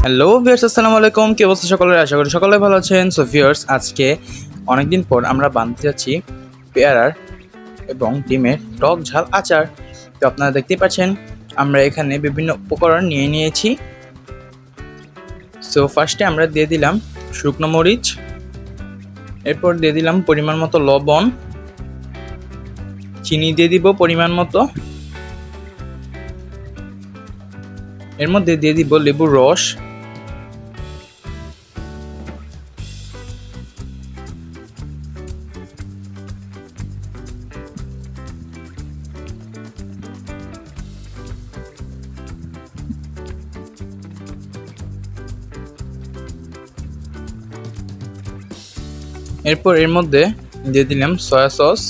Hello viewers, আসসালামু আলাইকুম। কি অবস্থা সকলের? আশা করি সকলে ভালো আছেন। সো ভিউয়ার্স, আজকে অনেকদিন পর আমরা বানাতে যাচ্ছি পেয়ারার এবং ডিমের টক ঝাল আচার। তো আপনারা দেখতেই পাচ্ছেন আমরা এখানে বিভিন্ন উপকরণ নিয়ে নিয়েছি। সো ফার্স্টে আমরা দিয়ে দিলাম শুকনো মরিচ, এরপর দিয়ে দিলাম পরিমাণ মতো লবণ, চিনি দিয়ে দিব পরিমাণ মতো, এর মধ্যে দিয়ে দিব লেবুর রস, এরপর এর মধ্যে দিয়ে দিলাম সয়া সস,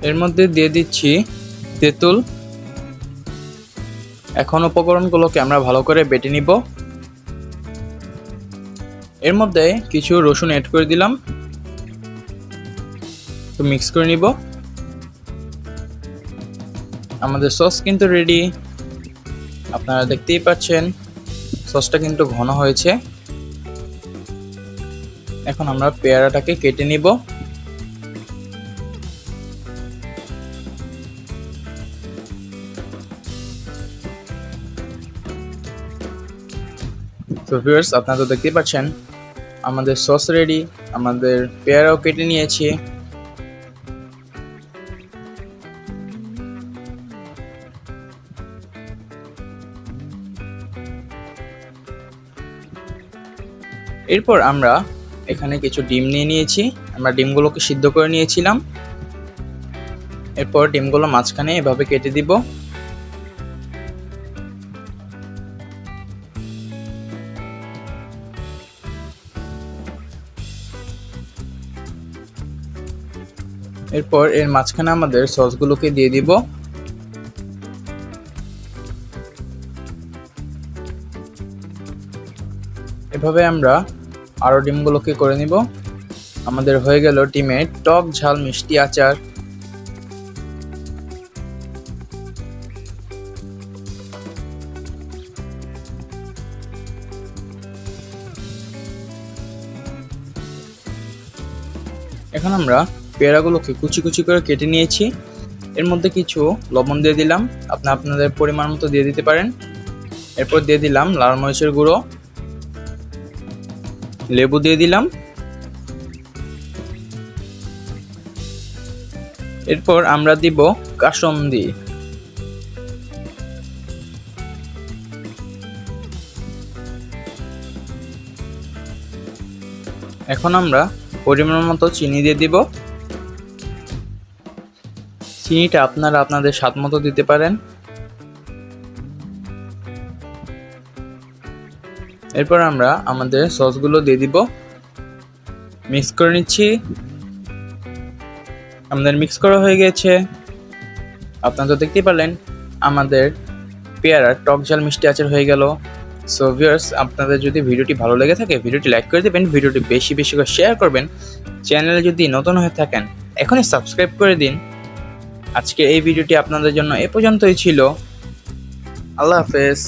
এর মধ্যে দিয়ে দিচ্ছি তেঁতুল। এখন উপকরণগুলোকে আমরা ভালো করে বেটে নিব। এর মধ্যে কিছু রসুন অ্যাড করে দিলাম, তো মিক্স করে নিব। আমাদের সস কিন্তু রেডি, আপনারা দেখতেই পাচ্ছেন সসটা কিন্তু ঘন হয়েছে। এখন আমরা পেয়ারাটাকে কেটে নিব। তো ভিউয়ার্স, আপনারা তো দেখতেই পাচ্ছেন আমাদের সস রেডি, আমাদের পেয়ারাও কেটে নিয়েছি। এরপর আমরা এখানে কিছু ডিম নিয়ে নিয়েছি, আমরা ডিমগুলোকে সিদ্ধ করে নিয়েছিলাম। এরপর ডিমগুলো মাঝখানে এভাবে কেটে দিব। এরপর এর মাঝখানে আমাদের সসগুলোকে দিয়ে দিব। এভাবে আমরা আরও ডিমগুলোকে করে নিব। আমাদের হয়ে গেল ডিমের টক ঝাল মিষ্টি আচার। এখন আমরা পেয়ারাগুলোকে কুচি কুচি করে কেটে নিয়েছি। এর মধ্যে কিছু লবণ দিয়ে দিলাম, আপনাদের পরিমাণ মতো দিয়ে দিতে পারেন। এরপর দিয়ে দিলাম লাল মরিচের গুঁড়ো, লেবু দিয়ে দিলাম। এরপর আমরা দিব কাসুন্দি। এখন আমরা পরিমাণ মতো চিনি দিয়ে দিব। চিনিটা আপনারা আপনাদের স্বাদ মতো দিতে পারেন। এরপর আমরা আমাদের সসগুলো দিয়ে দিব, মিক্স করে নিচ্ছি। আমাদের মিক্স করা হয়ে গেছে। আপনারা তো দেখতেই পারলেন আমাদের পেয়ারার টক ঝাল মিষ্টি আচার হয়ে গেল। সো ভিউয়ার্স, আপনাদের যদি ভিডিওটি ভালো লেগে থাকে ভিডিওটি লাইক করে দেবেন, ভিডিওটি বেশি বেশি করে শেয়ার করবেন। চ্যানেলে যদি নতুন হয়ে থাকেন এখনই সাবস্ক্রাইব করে দিন। আজকে এই ভিডিওটি আপনাদের জন্য এ পর্যন্তই ছিল। আল্লাহ হাফেজ।